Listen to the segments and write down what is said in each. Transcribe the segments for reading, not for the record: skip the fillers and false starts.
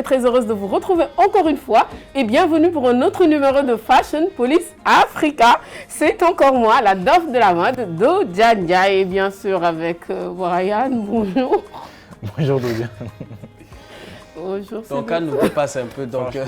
Très heureuse de vous retrouver encore une fois et bienvenue pour un autre numéro de Fashion Police Africa. C'est encore moi, la Dof de la mode, Dodjanja, et bien sûr avec Brian. Bonjour. Bonjour Dodia. Bonjour. Ton cas nous dépasse un peu donc.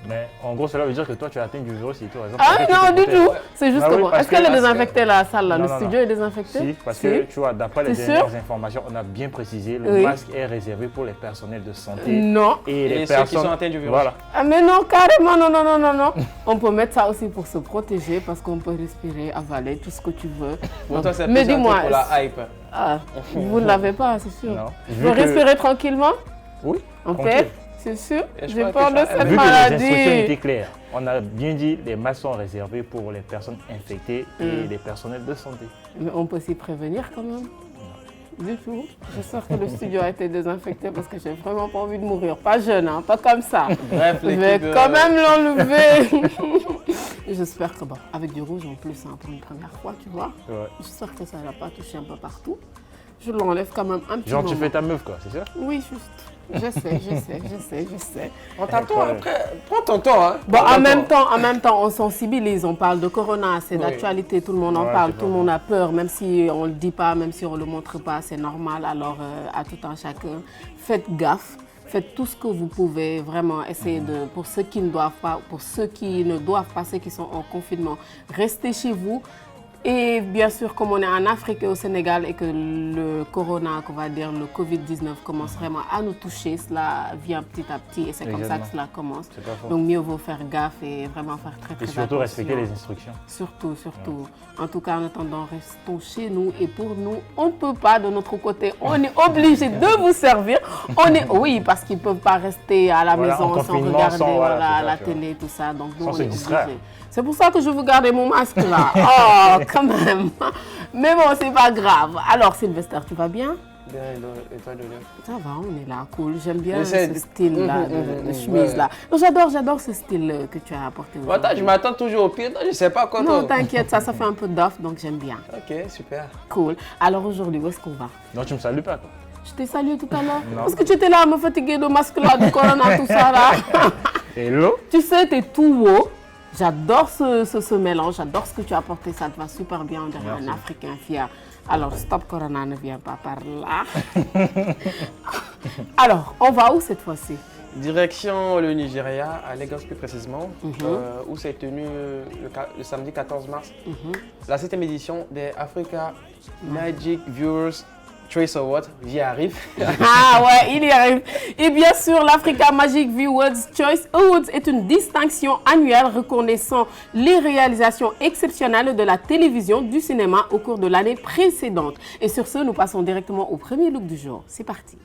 Mais en gros, cela veut dire que toi, tu as atteint du virus et tout. Ah non, du tout. C'est juste Ah oui, bon. Est-ce qu'elle est désinfectée la salle là? Le studio est désinfecté? Si, parce que tu vois, d'après les dernières informations, on a bien précisé, le masque est réservé pour les personnels de santé. Non. Et les ceux personnes qui sont atteints du virus. Voilà. Ah mais non, carrément, non. On peut mettre ça aussi pour se protéger parce qu'on peut respirer, avaler, tout ce que tu veux. Pour toi, c'est mais plus dis-moi, pour la hype. Ah, vous ne l'avez pas, c'est sûr. Non. Tu peux respirer tranquillement? Oui, En tranquille. fait, c'est sûr. J'ai crois peur que de ça- cette Vu que les instructions maladie. étaient claires, on a bien dit les masques sont réservés pour les personnes infectées et les personnels de santé. Mais on peut s'y prévenir quand même. Du tout. J'espère que le studio a été désinfecté parce que j'ai vraiment pas envie de mourir. Pas jeune, hein, pas comme ça. Bref, Je vais l'équipe. quand même l'enlever. J'espère que, bon, avec du rouge en plus, hein, pour une première fois, tu vois. Ouais. J'espère que ça ne va pas toucher un peu partout. Je l'enlève quand même un petit Genre, moment. tu fais ta meuf, quoi, c'est ça? Oui, juste. Je sais. On t'attend après. Prends ton temps. Hein. Bon, Prends ton en même temps, on sensibilise, on parle de corona, c'est Oui. d'actualité, tout le monde en Ouais, parle, c'est tout le pas monde a peur, même si on ne le dit pas, même si on ne le montre pas, c'est normal. Alors, à tout un chacun, faites gaffe, faites tout ce que vous pouvez, vraiment essayer de, pour ceux qui ne doivent pas, ceux qui sont en confinement, restez chez vous. Et bien sûr, comme on est en Afrique et au Sénégal et que le corona, qu'on va dire le Covid-19 commence vraiment à nous toucher, cela vient petit à petit et c'est comme ça que cela commence. C'est pas faux. Donc mieux vaut faire gaffe et vraiment faire très Et attention. surtout respecter les instructions. Surtout. En tout cas, en attendant, restons chez nous et pour nous, on ne peut pas de notre côté. On est obligé de vous servir. Oui, parce qu'ils ne peuvent pas rester à la Voilà, maison en sans confinement, regarder sans, voilà, voilà, c'est ça, la tu vois. télé, tout ça. Donc nous, Sans on se est distraire. obligé. C'est pour ça que je veux garder mon masque là. Oh, quand même. Mais bon, c'est pas grave. Alors, Sylvester, tu vas bien? Bien, et toi, Dolia? Ça va, on est là, cool. J'aime bien J'essaie ce de- style-là de chemise là. Donc, j'adore ce style que tu as apporté Bon, attends, aujourd'hui. je m'attends toujours au pire. Non, je sais pas quoi. Non, toi. t'inquiète, ça fait un peu d'off, donc j'aime bien. Ok, super. Cool. Alors aujourd'hui, où est-ce qu'on va? Non, tu me salues pas, quoi. Je t'ai salué tout à l'heure. Non. Parce que tu étais là à me fatiguer de masque là, de corona, tout ça là. Hello? Tu sais, t'es tout haut. J'adore ce mélange, j'adore ce que tu as apporté, ça te va super bien, on dirait Merci. un Africain fier. Alors, stop corona, ne viens pas par là. Alors, on va où cette fois-ci? Direction le Nigeria, à Lagos plus précisément, où s'est tenu le samedi 14 mars la 7e édition des Africa Magic Viewers Choice Awards. J'y arrive. Ah ouais, il y arrive. Et bien sûr, l'Africa Magic Viewers Choice Awards est une distinction annuelle reconnaissant les réalisations exceptionnelles de la télévision, du cinéma au cours de l'année précédente. Et sur ce, nous passons directement au premier look du jour. C'est parti.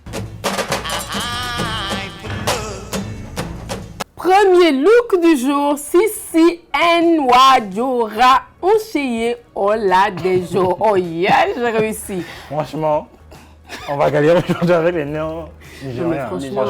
Premier look du jour, Sisi Nwadjora Oncheye Oladejo. Oh yeah, j'ai réussi. Franchement, on va galérer aujourd'hui avec les néons Mais nigériens. franchement,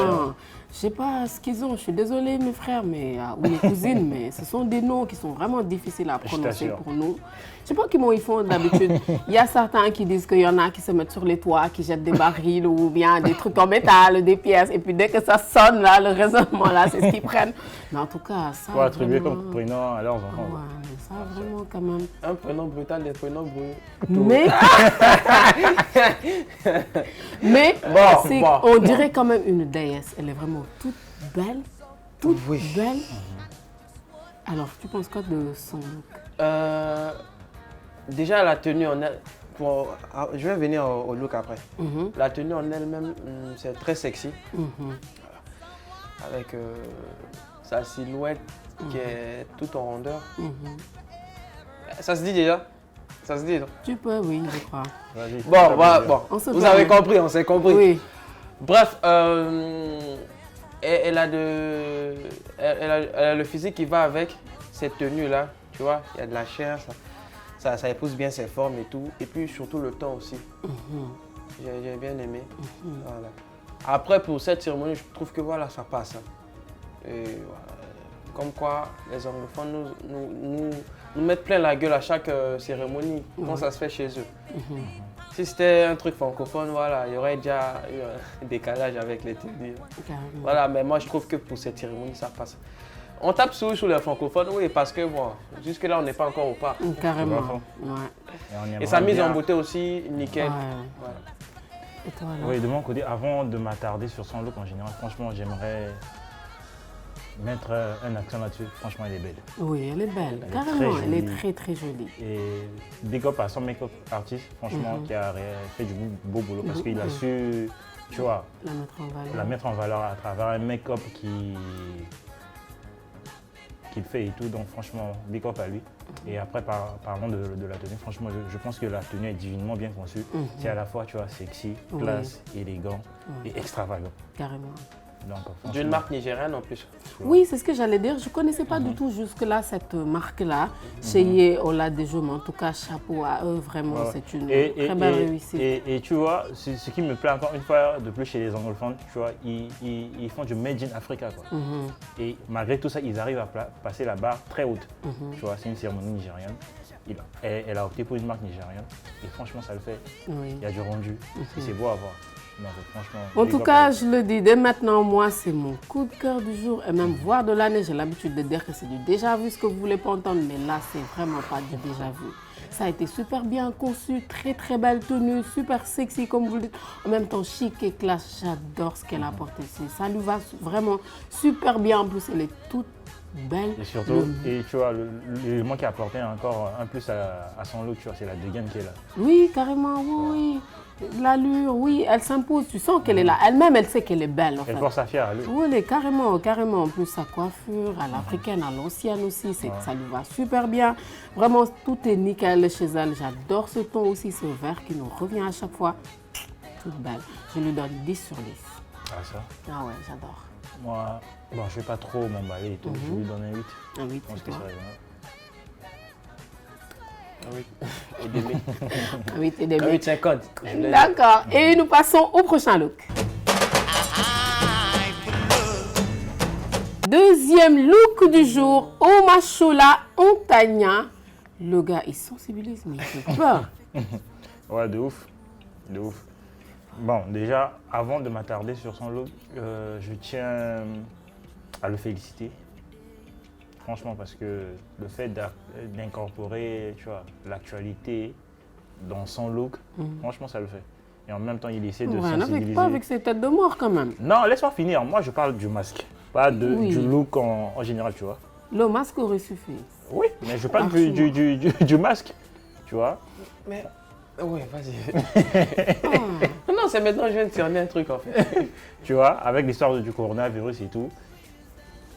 je sais pas ce qu'ils ont. Je suis désolée, mes frères, ou mes cousines, mais ce sont des noms qui sont vraiment difficiles à prononcer t'assure. pour nous. Je sais pas comment ils font d'habitude. Il y a certains qui disent qu'il y en a qui se mettent sur les toits, qui jettent des barils ou bien des trucs en métal, des pièces. Et puis dès que ça sonne, là, le raisonnement, là, c'est ce qu'ils prennent. Mais en tout cas, ça. Pour attribuer vraiment- comme prénom à leurs enfants. Ouais, mais ça, vraiment, quand même. Un prénom brutal, des prénoms bruyants. Mais, c'est- bon. on dirait quand même une déesse. Elle est vraiment toute belle, toute Oui. belle. Alors, tu penses quoi de son look? Déjà, la tenue en elle. Je vais venir au look après. Mhm, La tenue en elle-même, c'est très sexy. mhm. Avec sa silhouette qui est toute en rondeur. Ça se dit déjà? Ça se dit, non? Tu peux, oui, je crois. Vas-y. Bon, bon. On se Vous parle. avez compris, on s'est compris. Oui. Bref, elle a le physique qui va avec cette tenue-là. Tu vois, il y a de la chair, ça épouse bien ses formes et tout. Et puis surtout le temps aussi. J'ai bien aimé. Voilà. Après, pour cette cérémonie, je trouve que voilà, ça passe. Hein. Et voilà. Comme quoi, les anglophones nous mettent plein la gueule à chaque cérémonie, quand ça se fait chez eux. Si c'était un truc francophone, voilà, il y aurait déjà eu un décalage avec les TD. Voilà, mais moi je trouve que pour cette cérémonie, ça passe. On tape sur les francophones, oui, parce que bon, jusque-là, on n'est pas encore au pas. Carrément. Ouais. Et sa mise en beauté aussi, nickel. Voilà. Et toi, alors? Oui, de mon côté, avant de m'attarder sur son look en général, franchement, j'aimerais mettre un accent là-dessus. Franchement, elle est belle. Oui, elle est belle. Carrément, elle est très très jolie. Et big up à son make-up artiste, franchement, qui a fait du beau boulot parce qu'il a su, tu vois, la mettre en valeur à travers un make-up qu'il fait et tout. Donc franchement, big up à lui. Et après, parlons de la tenue. Franchement, je pense que la tenue est divinement bien conçue. C'est à la fois, tu vois, sexy, classe, élégant et extravagant. Carrément. D'une marque nigériane en plus. Oui, c'est ce que j'allais dire. Je ne connaissais pas du tout jusque-là cette marque-là. Chez Yé, on l'a déjà, mais en tout cas, chapeau à eux, vraiment, c'est une très belle réussite. Et tu vois, ce qui me plaît encore une fois de plus chez les anglophones, tu vois, ils font du Made in Africa, quoi. Et malgré tout ça, ils arrivent à passer la barre très haute. Tu vois, c'est une cérémonie nigériane. Elle a opté pour une marque nigériane. Et franchement, ça le fait. Il y a du rendu. C'est beau à voir. Non, en tout cas, je le dis, dès maintenant, moi, c'est mon coup de cœur du jour. Et même voire de l'année, j'ai l'habitude de dire que c'est du déjà vu, ce que vous ne voulez pas entendre. Mais là, c'est vraiment pas du déjà vu. Ça a été super bien conçu, très très belle tenue, super sexy comme vous le dites. En même temps, chic et classe, j'adore ce qu'elle a porté ici. Ça lui va vraiment super bien. En plus, elle est toute belle. Et surtout, et tu vois, l'élément qui a apporté encore un plus à son look, tu vois, c'est la dégaine qui est là. Oui, carrément, oui. L'allure, oui, elle s'impose, tu sens qu'elle est là. Elle-même, elle sait qu'elle est belle. En fait. Elle porte sa fière allure. Oui, carrément, carrément. En plus, sa coiffure, à l'africaine, à l'ancienne aussi, ça lui va super bien. Vraiment, tout est nickel chez elle. J'adore ce ton aussi, ce vert qui nous revient à chaque fois. Toute belle. Je lui donne 10 sur 10. Ah, ça? Ah ouais, j'adore. Moi, bon, je ne vais pas trop m'emballer et tout. Je vais lui donner 8. Un 8, c'est ça. Et demi. 8 et demi. 8,50. D'accord. Et nous passons au prochain look. Deuxième look du jour, Omashola Ontagna. Le gars, il sensibilise, mais il fait peur. Ouais, de ouf. De ouf. Bon, déjà, avant de m'attarder sur son look, je tiens à le féliciter. Franchement, parce que le fait d'incorporer, tu vois, l'actualité dans son look, franchement, ça le fait. Et en même temps, il essaie de sensibiliser. Pas avec ses têtes de mort, quand même. Non, laisse-moi finir. Moi, je parle du masque, pas du look en général, tu vois. Le masque aurait suffi. Oui, mais je parle du masque, tu vois. Mais, oui, vas-y. Non, c'est maintenant que je viens de cerner un truc, en fait. Tu vois, avec l'histoire du coronavirus et tout.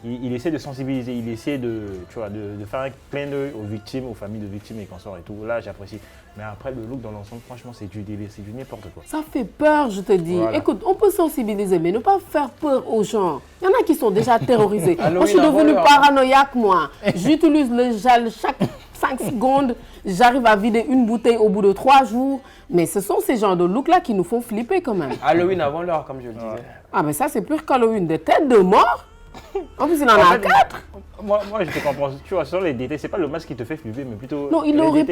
Il essaie de sensibiliser, il essaie de faire un clin d'œil aux victimes, aux familles de victimes et consorts et tout. Là, j'apprécie. Mais après, le look dans l'ensemble, franchement, c'est du délire, c'est du n'importe quoi. Ça fait peur, je te dis. Voilà. Écoute, on peut sensibiliser, mais ne pas faire peur aux gens. Il y en a qui sont déjà terrorisés. Moi, je suis devenue paranoïaque, moi. J'utilise le gel chaque 5 secondes. J'arrive à vider une bouteille au bout de 3 jours. Mais ce sont ces genres de looks-là qui nous font flipper quand même. Halloween avant l'heure, comme je le disais. Ah, mais ça, c'est pur qu'Halloween. Des têtes de mort. En plus, il en a 4. Moi, je te comprends. Tu vois, sur les détails, c'est pas le masque qui te fait flipper, mais plutôt. Non, il aurait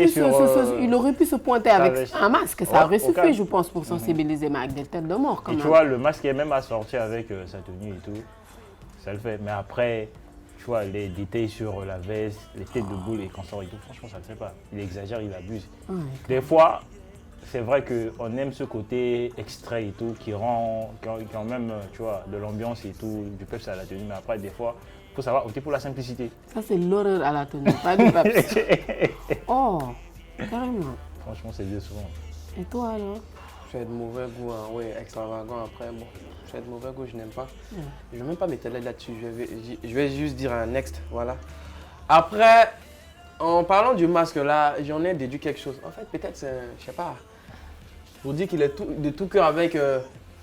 pu se pointer avec un masque. Ça aurait suffi, je pense, pour sensibiliser, mais avec des têtes de mort quand même. Et tu vois, le masque est même assorti avec sa tenue et tout. Ça le fait. Mais après, tu vois, les détails sur la veste, les têtes de boule et consorts et tout, franchement, ça le fait pas. Il exagère, il abuse. Des fois, c'est vrai qu'on aime ce côté extrait et tout, qui rend quand même, tu vois, de l'ambiance et tout, du peps à la tenue. Mais après, des fois, il faut savoir opter pour la simplicité. Ça, c'est l'horreur à la tenue, pas du peps. Oh, carrément. Franchement, c'est bien souvent. Et toi, alors? Je fais de mauvais goût, hein. Oui, extravagant. Après, bon, je fais de mauvais goût, je n'aime pas. Je ne vais même pas m'étaler là-dessus. Je vais juste dire un next, voilà. Après, en parlant du masque là, j'en ai déduit quelque chose. En fait, peut-être, je sais pas. Pour dire qu'il est de tout cœur avec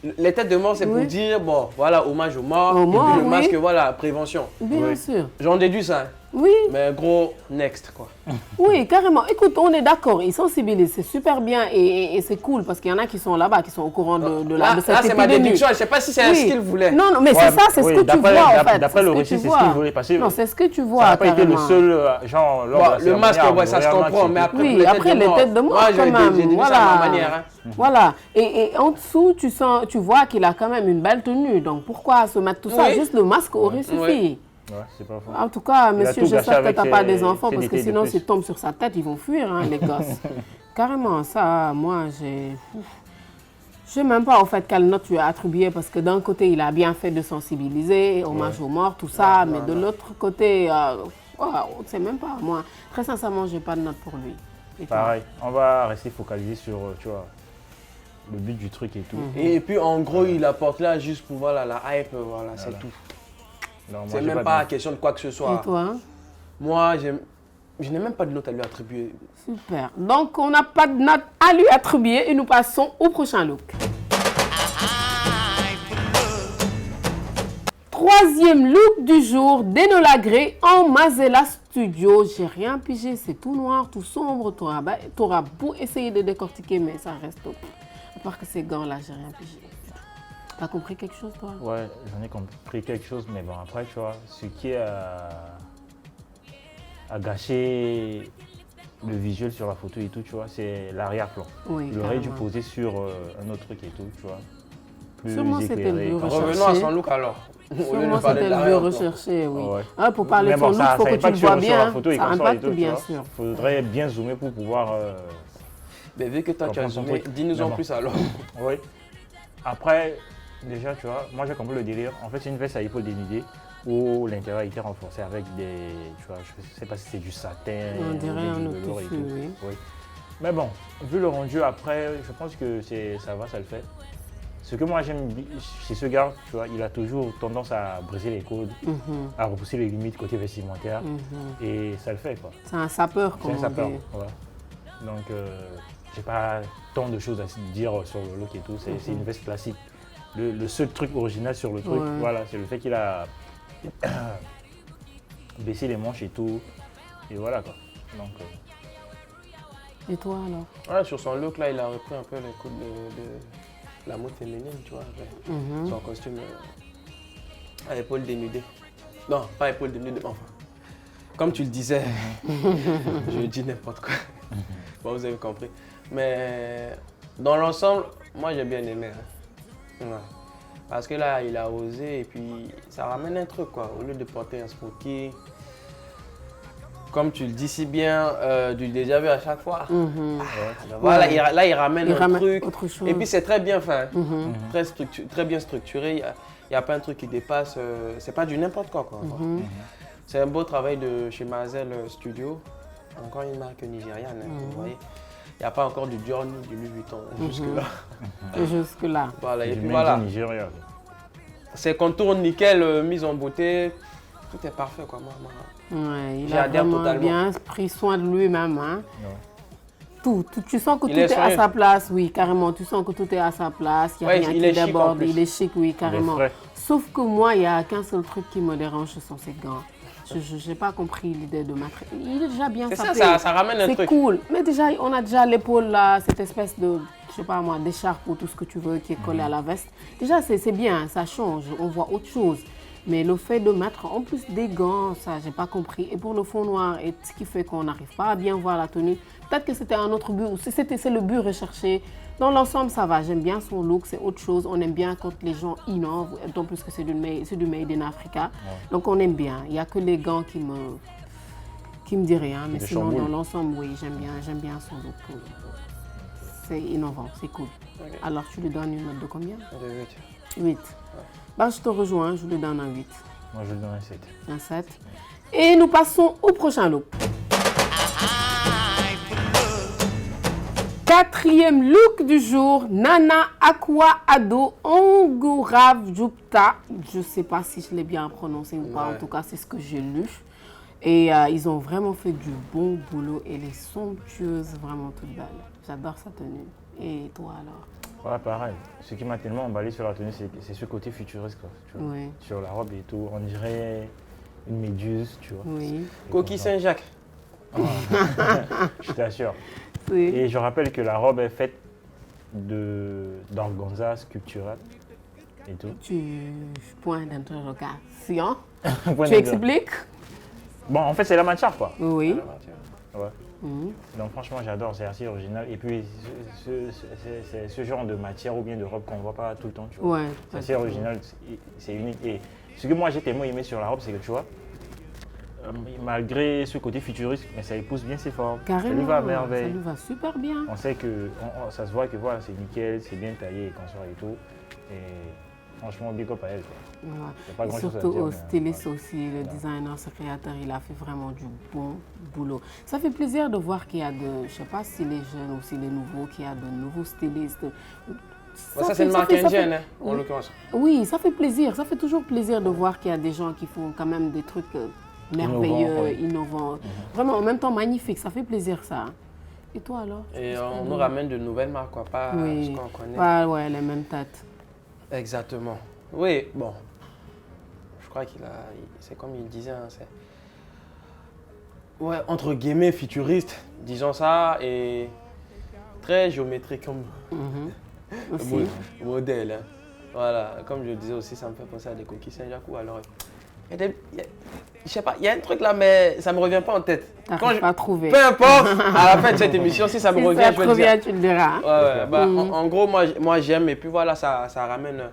les têtes de mort, c'est pour dire, bon, voilà, hommage aux morts. Et puis le masque, voilà, prévention. Bien sûr. J'en déduis ça. Oui. Mais gros, next quoi. Oui, carrément. Écoute, on est d'accord, ils sensibilisent, c'est super bien et c'est cool parce qu'il y en a qui sont là-bas, qui sont au courant de cette Là, c'est ma épidémie. déduction, je ne sais pas si c'est ce qu'il voulait. Non, non, mais c'est ça, c'est ce que tu vois en fait. D'après le récit, c'est ce qu'il voulait. Parce que non, c'est ce que tu vois. ça n'a pas été le seul, genre, le masque, ouais, ça se comprend, mais après, oui, après les têtes de mort, quand même. J'ai dit ça à ma manière. Hein. Voilà. Et en dessous, tu vois qu'il a quand même une belle tenue. Donc pourquoi se mettre tout ça? Juste le masque aurait suffi. Ouais, c'est pas faux. En tout cas, monsieur, j'espère que tu n'as pas des enfants parce que sinon, de s'ils tombent sur sa tête, ils vont fuir, hein, les gosses. Carrément, ça, moi, je sais même pas, en fait, quelle note tu as attribué parce que d'un côté, il a bien fait de sensibiliser, hommage aux morts, tout ça, mais de l'autre côté, on ne sait même pas. Moi, très sincèrement, je n'ai pas de note pour lui. Et pareil, on va rester focalisé sur, tu vois, le but du truc et tout. Et puis, en gros, il apporte là juste pour, voilà, la hype, voilà, c'est tout. C'est même pas question de quoi que ce soit. Et toi? Moi, je n'ai même pas de note à lui attribuer. Super. Donc, on n'a pas de note à lui attribuer et nous passons au prochain look. Troisième look du jour, Denola Grey en Mazella Studio. J'ai rien pigé, c'est tout noir, tout sombre. Tu auras beau essayer de décortiquer, mais ça reste top. À part que ces gants-là, j'ai rien pigé. T'as compris quelque chose, toi? Ouais, j'en ai compris quelque chose, mais bon, après, tu vois, ce qui a gâché le visuel sur la photo et tout, tu vois, c'est l'arrière-plan. Oui, il aurait dû poser sur un autre truc et tout, tu vois. Plus sûrement c'était le mieux recherché. Revenons à son look alors. Sûrement c'était le mieux recherché, oui. Ouais. Ah, pour parler de son look, il faut que tu le vois bien. Ça impacte bien sûr. Il faudrait bien zoomer pour pouvoir... Mais vu que toi tu as zoomé, dis-nous en plus alors. Oui. Après, déjà, tu vois, moi j'ai compris le délire. En fait, c'est une veste à épaules dénudées où l'intérieur a été renforcé avec des, tu vois, je sais pas si c'est du satin. On dirait un autre tissu, oui. Mais bon, vu le rendu après, je pense que ça va, ça le fait. Ce que moi j'aime chez ce gars, tu vois, il a toujours tendance à briser les codes, à repousser les limites côté vestimentaire, et ça le fait quoi. C'est un sapeur, comme on dit. C'est un sapeur, voilà. Donc, j'ai pas tant de choses à dire sur le look et tout, c'est une veste classique. Le seul truc original sur le truc, voilà, c'est le fait qu'il a baissé les manches et tout, et voilà quoi. Donc, et toi alors? Ouais, sur son look là, il a repris un peu les codes de la mode féminine, tu vois, avec son costume à épaules dénudées. Non, pas épaules dénudées, enfin. Comme tu le disais, je dis n'importe quoi. Bon, vous avez compris. Mais dans l'ensemble, moi j'ai bien aimé. Hein. Ouais. Parce que là, il a osé et puis ça ramène un truc quoi. Au lieu de porter un smoking, comme tu le dis si bien, du déjà vu à chaque fois. Voilà, là il ramène un truc. Autre chose. Et puis c'est très bien fait, très bien structuré. Il n'y a pas un truc qui dépasse. C'est pas du n'importe quoi. C'est un beau travail de chez Mazella Studio. Encore une marque nigériane, vous voyez. Il n'y a pas encore du Dior ni du Louis Vuitton jusque-là. Jusque-là. Voilà, et puis voilà. Ses contours nickel, mis en beauté. Tout est parfait quoi. Ouais, il a vraiment bien pris soin de lui-même. Hein. Tout, tu sens que tout est à sa place, oui, carrément. Tu sens que tout est à sa place, il n'y a rien qui déborde, il est chic, oui, carrément. Sauf que moi, il n'y a qu'un seul truc qui me dérange, ce sont ses gants. Je n'ai pas compris l'idée de mettre. Il est déjà bien sapé. C'est ça ramène un truc. C'est cool. Mais déjà, on a déjà l'épaule là, cette espèce de, je sais pas moi, d'écharpe ou tout ce que tu veux qui est collé à la veste. Déjà, c'est bien, ça change, on voit autre chose. Mais le fait de mettre en plus des gants, ça, j'ai pas compris. Et pour le fond noir, et ce qui fait qu'on n'arrive pas à bien voir la tenue, peut-être que c'était un autre but, ou c'est le but recherché. Dans l'ensemble, ça va. J'aime bien son look, c'est autre chose. On aime bien quand les gens innovent, d'autant plus que c'est du made in Africa. Donc on aime bien. Il n'y a que les gants qui me disent rien. Mais sinon, dans l'ensemble, oui, j'aime bien son look. C'est innovant, c'est cool. Okay. Alors, tu lui donnes une note de combien? De 8. 8. Bah, je te rejoins, je lui donne un 8. Moi, je lui donne un 7. Un 7. Et nous passons au prochain look. Quatrième look du jour, Nana Aqua Ado Ongorav Jupta. Je ne sais pas si je l'ai bien prononcé ou pas, en tout cas c'est ce que j'ai lu. Et ils ont vraiment fait du bon boulot. Elle est somptueuse, vraiment toute belle. J'adore sa tenue. Et toi alors? Ouais, pareil. Ce qui m'a tellement emballé sur la tenue, c'est ce côté futuriste, quoi, tu vois. Sur la robe et tout. On dirait une méduse, tu vois. Oui. Coquille Saint-Jacques. Je t'assure. Oui. Et je rappelle que la robe est faite d'organza sculptural et tout. Point d'interrogation. Point Tu de- expliques? Bon, en fait, c'est la matière, quoi. Oui. Ouais. Mhm. Donc franchement, j'adore, c'est assez original. Et puis, c'est ce genre de matière ou bien de robe qu'on ne voit pas tout le temps, tu vois. Ouais. C'est assez original, c'est unique. Et ce que moi j'ai tellement aimé sur la robe, c'est que tu vois, malgré ce côté futuriste, mais ça épouse bien ses formes. Carrément. Ça lui va à Ça merveille. lui va super bien. On sait que, ça se voit que voilà, c'est nickel, c'est bien taillé et consort et tout. Et franchement, big up à elle, quoi. Ouais. Y a pas Et grand-chose à surtout dire, au mais, styliste ouais. aussi, le designer, ce créateur, il a fait vraiment du bon boulot. Ça fait plaisir de voir qu'il y a je sais pas si les jeunes ou si les nouveaux, qu'il y a de nouveaux stylistes. Ça, c'est une marque indienne, hein, en l'occurrence. Oui, ça fait plaisir. Ça fait toujours plaisir de voir qu'il y a des gens qui font quand même des trucs merveilleux, innovants. Vraiment, en même temps, magnifique. Ça fait plaisir, ça. Et toi, alors? Et on nous ramène de nouvelles marques, quoi, pas ce qu'on connaît. Ouais, les mêmes têtes. Exactement. Oui, bon. Je crois c'est comme il disait, hein, c'est... Ouais, entre guillemets, futuriste, disons ça, et très géométrique comme Aussi. modèle. Hein. Voilà, comme je disais aussi, ça me fait penser à des coquilles Saint-Jacques ou alors... je sais pas, il y a un truc là, mais ça me revient pas en tête. T'arrives pas à trouver. Peu importe, à la fin de cette émission, si ça me revient, je vais le dire. Tu le diras. Ouais, bah, en gros, moi j'aime, et puis voilà, ça ramène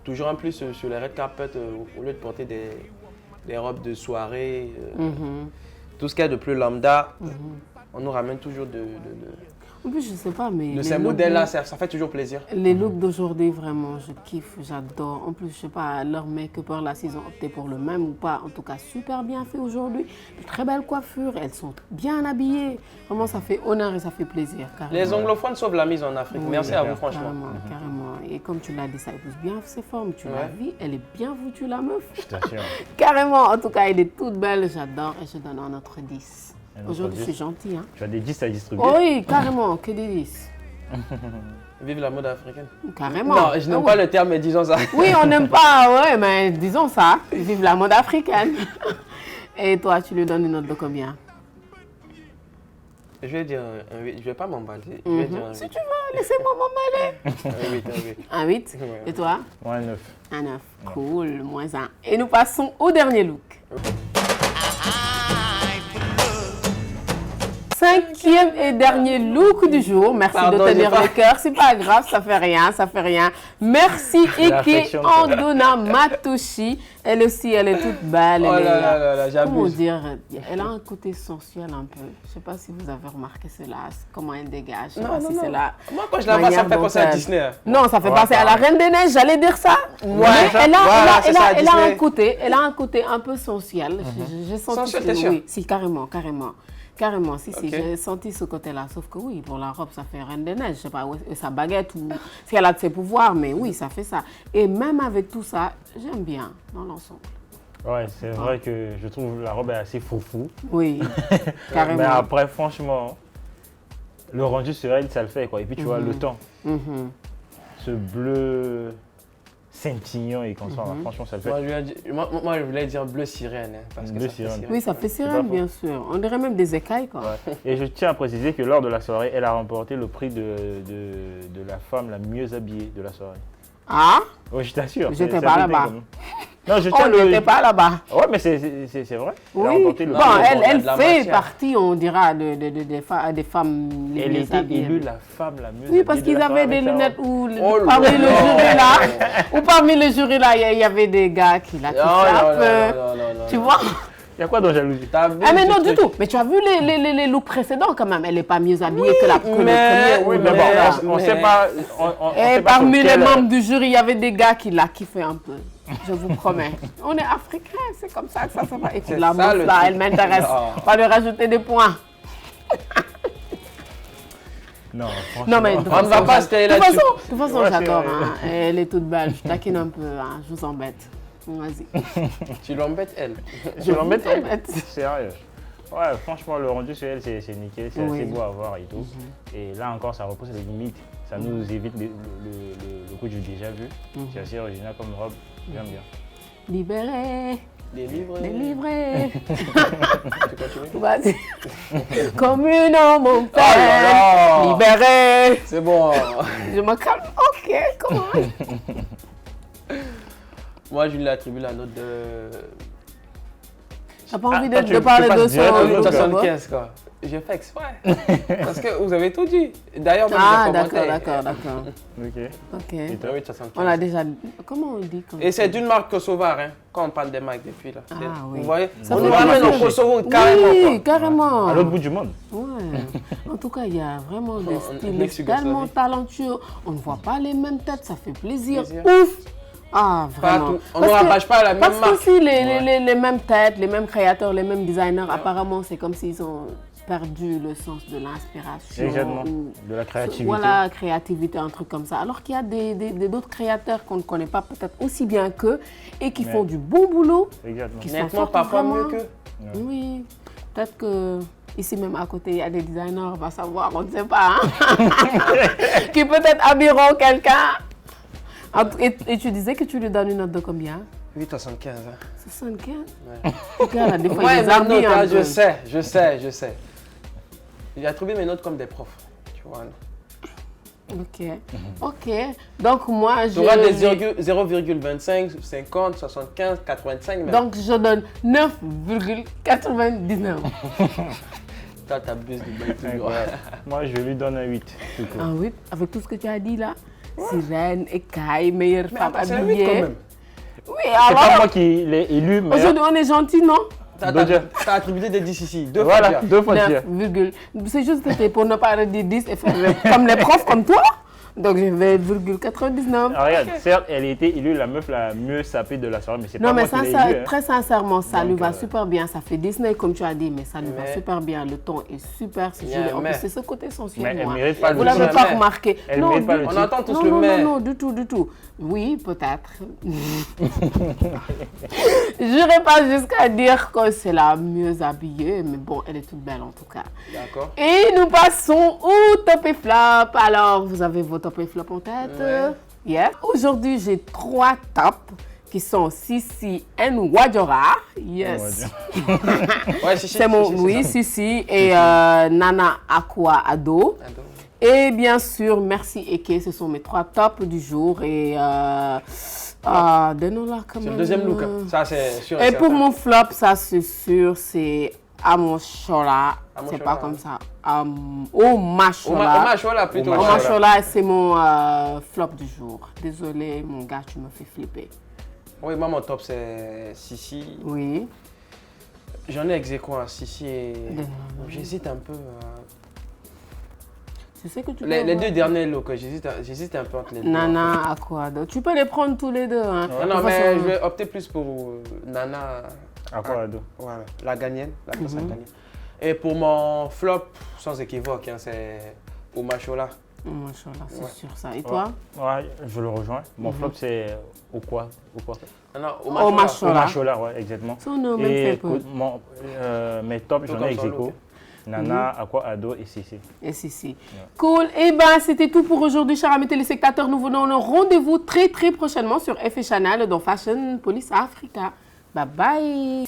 toujours en plus sur les red carpet, au lieu de porter des robes de soirée, tout ce qu'il y a de plus lambda, on nous ramène toujours En plus, je sais pas, mais... de ces modèles-là, ça fait toujours plaisir. Les looks d'aujourd'hui, vraiment, je kiffe, j'adore. En plus, je sais pas, leur make-upers, là, s'ils ont opté pour le même ou pas, en tout cas, super bien fait aujourd'hui. De très belles coiffures, elles sont bien habillées. Vraiment, ça fait honneur et ça fait plaisir, carrément. Les anglophones sauvent la mise en Afrique. Oui, Merci à vous, franchement. Carrément. Et comme tu l'as dit, ça épouse bien ses formes. Tu l'as Ouais. vu, elle est bien foutue, la meuf. Je t'assure. Carrément, en tout cas, elle est toute belle, j'adore. Et je donne un autre 10. Un autre Aujourd'hui, 10. c'est gentil, hein. Tu as des 10 à distribuer. Oui, carrément, que des 10. Vive la mode africaine. Carrément. Non, je n'aime Ah pas oui. le terme, mais disons ça. Oui, on n'aime pas, ouais, mais disons ça. Vive la mode africaine. Et toi, tu lui donnes une note de combien? Je vais dire un 8, je vais pas m'emballer. Je vais dire un 8. Si tu veux, laissez-moi m'emballer. Un 8, un 8. Un 8. Ouais. Et toi? Moi, 9. Un 9. Cool, moins 1. Et nous passons au dernier look. Cinquième et dernier look du jour. Merci Pardon, de tenir j'ai pas- le cœur. C'est pas grave, ça fait rien, ça fait rien. Merci Ike L'affection de Andona Matoshi. Elle aussi, elle est toute belle. Oh elle là est, là là là, comment j'abuse. dire, elle a un côté sensuel un peu. Je sais pas si vous avez remarqué cela, comment elle dégage. Je sais pas si c'est la Moi, quand je la vois, ça me fait manière penser à dont Disney. hein. Non, ça fait Ouais, penser à la pareil. Reine des Neiges, j'allais dire ça. Mais ça- elle a, voilà, c'est ça, elle a un Disney. côté, elle a un côté un peu sensuel. J'ai senti Sensuel, que- t'es sûr? oui, si carrément, carrément, si, Ok. j'ai senti ce côté-là. Sauf que oui, pour la robe, ça fait Reine des Neiges. Je sais pas, sa baguette ou si elle a de ses pouvoirs, mais oui, ça fait ça. Et même avec tout ça, j'aime bien dans l'ensemble. Ouais, c'est vrai que je trouve la robe est assez foufou. Oui, Mais carrément. après, franchement, le rendu sur elle, ça le fait, quoi. Et puis, tu vois, le temps. Mhm. Ce bleu scintillant et consort, là, franchement, ça le fait. Moi, je voulais dire bleu sirène. Hein, parce que Bleu ça fait sirène. Oui, ça fait sirène, faux. bien sûr. On dirait même des écailles, quoi. Ouais. Et je tiens à préciser que lors de la soirée, elle a remporté le prix de la femme la mieux habillée de la soirée. Ah, Oui, je t'assure. J'étais c'est pas un peu là-bas. dingue, quand même. Non, je on tiens n'était pas là-bas. Ouais, mais c'est vrai. Elle a Oui, remporté le bon, prix. elle de la fait matière. partie, on dira, des femmes les Elle mieux était habillées. élue la femme la mieux Oui, parce habillée de qu'ils la avaient soirée des avec sa lunettes robe. où, Oh parmi là le là. jury là, ou parmi le jury là, il y avait des gars qui la Non, kiffaient un non, peu. non. Tu vois? Il y a quoi dans jalousie? T'as vu Ah mais ce non, du truc? tout. Mais tu as vu les looks précédents quand même. Elle n'est pas mieux habillée que le mais- premier. Oui, ou mais le bon, là. on sait pas. On Et sait pas parmi sur les quel- membres du jury, il y avait des gars qui la kiffaient un peu. Je vous promets. On est africains, c'est comme ça que ça se passe. Écoute, C'est la ça, meuf le là, truc. elle m'intéresse. Oh. On va lui rajouter des points. Non, franchement. Non mais de On toute ne va façon, pas se tailler de toute là-dessus. façon, de toute façon, Ouais, c'est j'adore. vrai. Hein. Elle est toute belle. Je taquine un peu. Hein. Je vous embête. Vas-y. Tu l'embêtes, elle. Je l'embête. vous embête. Sérieux. Ouais, franchement, le rendu sur elle, c'est nickel, c'est Oui. assez beau à voir et tout. Et là encore, ça repousse les limites. Ça nous évite le coup du déjà vu. C'est assez original comme robe. J'aime bien. Libéré. Délivré. Tu continues? Vas-y. Comme une montagne, là là. libérée. C'est bon. Je me calme. Ok, comment? Moi, je lui attribue la note de T'as pas envie toi, de tu parler de passes direct son au note, 75, quoi. J'ai fait exprès. Parce que vous avez tout dit. D'ailleurs, dans Ah, les d'accord, commentaires. d'accord. Ok. Ok. Et toi? Oui, 75. On a déjà. Comment on dit quand Et c'est d'une marque kosovar, hein, quand on parle des marques depuis là. Ah, oui. Vous voyez, Ça on fait va même plaisir. au Kosovo carrément. Oui, Quoi. carrément. À l'autre bout du monde. Ouais. En tout cas, il y a vraiment des stylistes ex-Yougoslavie. tellement talentueux. On ne voit pas les mêmes têtes, ça fait plaisir. Plaisir. Ouf! Ah, vraiment. Partout. On ne rabâche pas la même Parce que marque. si les mêmes têtes, les mêmes créateurs, les mêmes designers, apparemment, c'est comme s'ils ont perdu le sens de l'inspiration. Exactement. ou- De la créativité. Voilà, créativité, un truc comme ça. Alors qu'il y a d'autres créateurs qu'on ne connaît pas peut-être aussi bien qu'eux et qui font du bon boulot. Exactement. Qui s'en Nettement, sortent parfois vraiment. mieux que. Oui, peut-être que ici même à côté, il y a des designers, on va savoir, on ne sait pas, hein, qui peut-être habilleront quelqu'un. Et tu disais que tu lui donnes une note de combien? 8,75. Hein. 75. Ouais. Regarde, des fois, Ouais, ils mes habillent notes, un hein, peu. je sais. J'ai attribué mes notes comme des profs. Tu vois. Ok. Donc, moi, Tu auras des 0,25, 50, 75, 85. Mais Donc, je donne 9,99. toi, t'abuses du bain toujours. Ouais. Moi, je lui donne un 8. Tout court. Ah oui, avec tout ce que tu as dit là. Sirène, Écaille, meilleure Mais femme attends, c'est un 8 habillée. quand même. Oui, C'est pas alors, moi qui l'ai élu, mais. aujourd'hui, on est gentil, non? T'as attribué des 10 ici. Deux fois Voilà, déjà. 2 fois tiers. 9, c'est juste que pour ne pas dire 10 et faire comme les profs comme toi. Donc je vais 0,99. Ah, regarde, certes, elle était élue la meuf la mieux sapée de la soirée, mais c'est pas Non, mais moi qui l'ai ça, élue. hein. très sincèrement, ça lui Donc, va super bien. Ça fait Disney, comme tu as dit, mais ça lui va Mais- super bien. Le ton est super. C'est Il y a joli. un En plus, mais. c'est ce côté sensuel. Mais elle moi. mérite pas Vous le l'avez titre. pas mais. remarqué. Elle mérite pas le On titre. entend tous non, le non, mais. non, du tout. Oui, peut-être. Je n'irai pas jusqu'à dire que c'est la mieux habillée, mais bon, elle est toute belle en tout cas. D'accord. Et nous passons au top et flop. Alors, vous avez vos top et flop en tête? Ouais. Yeah. Aujourd'hui, j'ai 3 tops qui sont Sissi and Wadjora. Yes. Ouais, si, C'est mon, oui, Sissi et Nana Aqua Ado. Et bien sûr, Merci Eke, ce sont mes 3 tops du jour. Et donne-nous là quand C'est même. le deuxième look. Hein. Ça, c'est sûr. Et pour mon flop, ça c'est sûr, c'est Amochola. C'est pas comme ça. Omachola. Omachola plutôt. Omachola. Omachola, c'est mon flop du jour. Désolé, mon gars, tu me fais flipper. Oui, moi, mon top, c'est Sissi. Oui. J'en ai ex aequo à Sissi et j'hésite un peu. Tu sais que tu Les peux deux derniers looks, j'hésite un peu entre les deux. Nana Aqua. Tu peux les prendre tous les deux. Hein. Non, De mais façon- je vais opter plus pour Nana. À quoi, Ado? Voilà, la gagnante, la classe gagnante. Et pour mon flop, sans équivoque, hein, c'est Omachola. Omachola, c'est Ouais. sûr ça. Et toi? Ouais, je le rejoins. Mon flop, c'est au quoi? Non, Omachola. Omachola, ouais, exactement. Son nom même Et fait peur. écoute, mes tops, j'en comme ai son ex aequo. look. Nana, Aqua, Ado et Sissi. Et si. Cool. Et ben, c'était tout pour aujourd'hui, chers amis téléspectateurs. Nous vous donnons rendez-vous très prochainement sur FA Channel dans Fashion Police Africa. Bye bye.